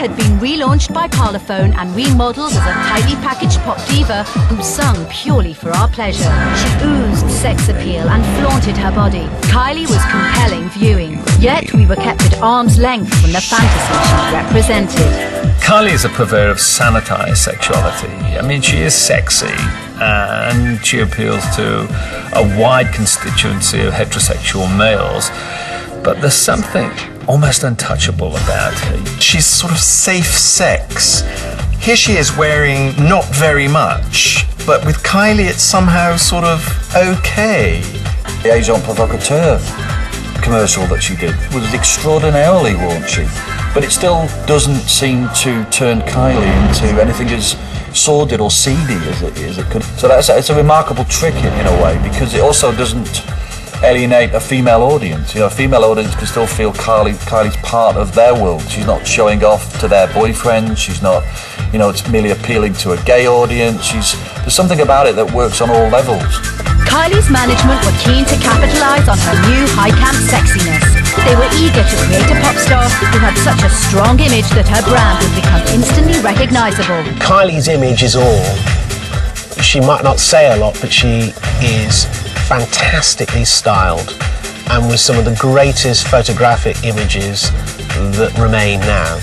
had been relaunched by Parlophone and remodeled as a tightly packaged pop diva who sung purely for our pleasure. She oozed sex appeal and flaunted her body. Kylie was compelling viewing, yet we were kept at arm's length from the fantasy she represented. Kylie is a purveyor of sanitized sexuality. I mean, she is sexy and she appeals to a wide constituency of heterosexual males, but there's something almost untouchable about her. She's sort of safe sex. Here she is wearing not very much, but with Kylie it's somehow sort of okay. The Agent Provocateur commercial that she did was extraordinarily raunchy, but it still doesn't seem to turn Kylie into anything as sordid or seedy as it could. So it's a remarkable trick in a way, because it also doesn't alienate a female audience. You know, a female audience can still feel Kylie's part of their world. She's not showing off to their boyfriend. She's not, you know, it's merely appealing to a gay audience. There's something about it that works on all levels. Kylie's management were keen to capitalise on her new high-camp sexiness. They were eager to create a pop star who had such a strong image that her brand would become instantly recognisable. Kylie's image is all. She might not say a lot, but she is fantastically styled and with some of the greatest photographic images that remain now.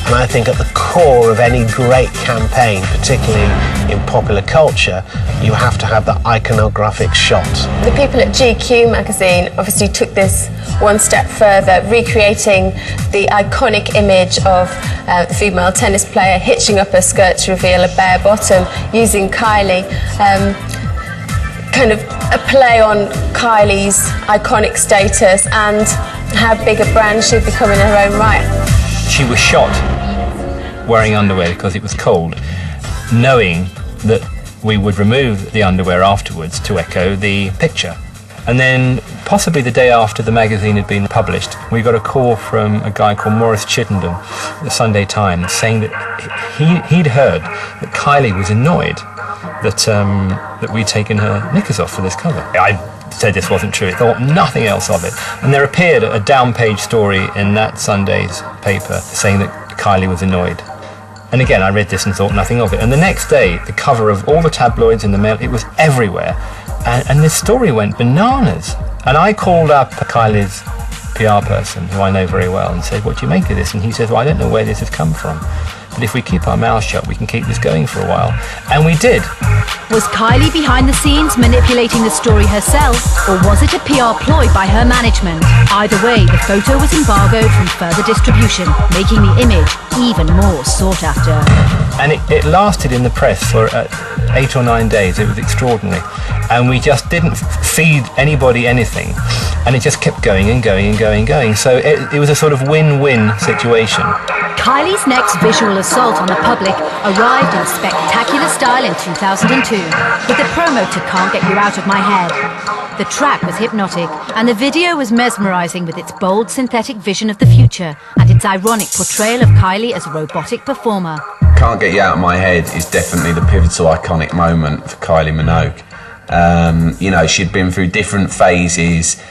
And I think at the core of any great campaign, particularly in popular culture, you have to have the iconographic shot. The people at GQ magazine obviously took this one step further, recreating the iconic image of the female tennis player hitching up her skirt to reveal a bare bottom, using Kylie, kind of a play on Kylie's iconic status and how big a brand she'd become in her own right. She was shot wearing underwear because it was cold, knowing that we would remove the underwear afterwards to echo the picture. And then, possibly the day after the magazine had been published, we got a call from a guy called Maurice Chittenden, the Sunday Times, saying that he'd heard that Kylie was annoyed that we'd taken her knickers off for this cover. I said this wasn't true, I thought nothing else of it. And there appeared a down-page story in that Sunday's paper saying that Kylie was annoyed. And again, I read this and thought nothing of it. And the next day, the cover of all the tabloids in the Mail, it was everywhere. And this story went bananas. And I called up Kylie's PR person, who I know very well, and said, what do you make of this? And he said, well, I don't know where this has come from, but if we keep our mouths shut, we can keep this going for a while. And we did. Was Kylie behind the scenes manipulating the story herself, or was it a PR ploy by her management? Either way, the photo was embargoed from further distribution, making the image even more sought after. And it lasted in the press for 8 or 9 days. It was extraordinary. And we just didn't feed anybody anything. And it just kept going and going and going and going. So it was a sort of win-win situation. Kylie's next visual assault on the public arrived in spectacular style in 2002 with the promo to Can't Get You Out of My Head. The track was hypnotic and the video was mesmerising with its bold synthetic vision of the future and its ironic portrayal of Kylie as a robotic performer. Can't Get You Out of My Head is definitely the pivotal iconic moment for Kylie Minogue. You know, she'd been through different phases.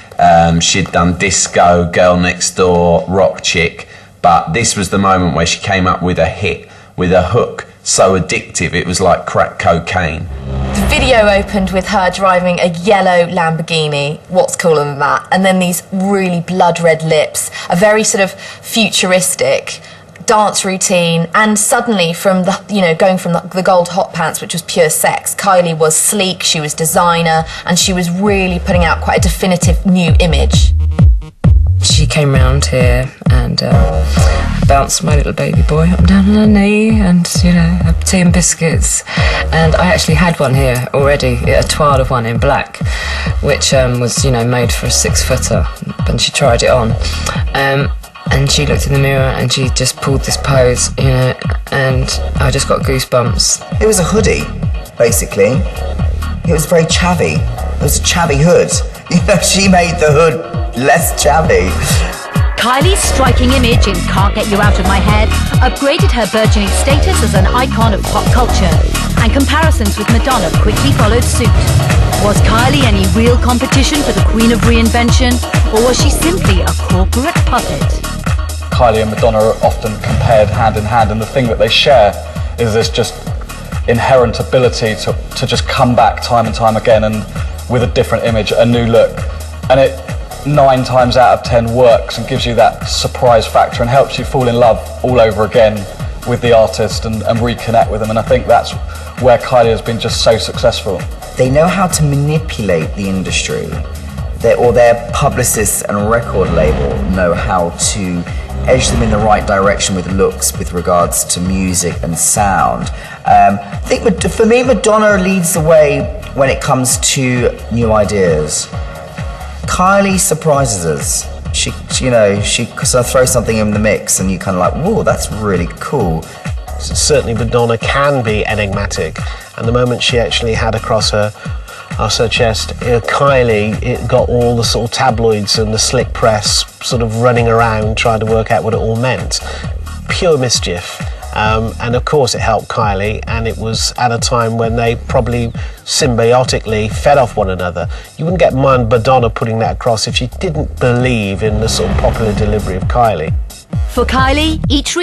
She'd done disco, girl next door, rock chick, but this was the moment where she came up with a hit, with a hook so addictive it was like crack cocaine. The video opened with her driving a yellow Lamborghini, what's cooler than that, and then these really blood red lips, a very sort of futuristic dance routine, and suddenly from the, you know, going from the gold hot pants, which was pure sex, Kylie was sleek, she was designer, and she was really putting out quite a definitive new image. She came round here and bounced my little baby boy up and down on her knee, and, you know, had tea and biscuits. And I actually had one here already, a toile of one in black, which was, you know, made for a 6-footer, and she tried it on. And she looked in the mirror and she just pulled this pose, you know, and I just got goosebumps. It was a hoodie, basically. It was very chavvy. It was a chavvy hood. You know, she made the hood less chavvy. Kylie's striking image in Can't Get You Out of My Head upgraded her burgeoning status as an icon of pop culture, and comparisons with Madonna quickly followed suit. Was Kylie any real competition for the Queen of Reinvention, or was she simply a corporate puppet? Kylie and Madonna are often compared hand in hand, and the thing that they share is this just inherent ability to just come back time and time again and with a different image, a new look. And it 9 times out of 10 works and gives you that surprise factor and helps you fall in love all over again with the artist and reconnect with them. And I think that's where Kylie has been just so successful. They know how to manipulate the industry. Their publicists and record label know how to edge them in the right direction with looks with regards to music and sound. I think for me, Madonna leads the way when it comes to new ideas. Kylie surprises us. She sort of throws something in the mix and you kind of like, whoa, that's really cool. Certainly Madonna can be enigmatic, and the moment she actually had across her chest, Kylie, it got all the sort of tabloids and the slick press sort of running around trying to work out what it all meant. Pure mischief. And of course it helped Kylie, and it was at a time when they probably symbiotically fed off one another. You wouldn't get Madonna putting that across if she didn't believe in the sort of popular delivery of Kylie. For Kylie, each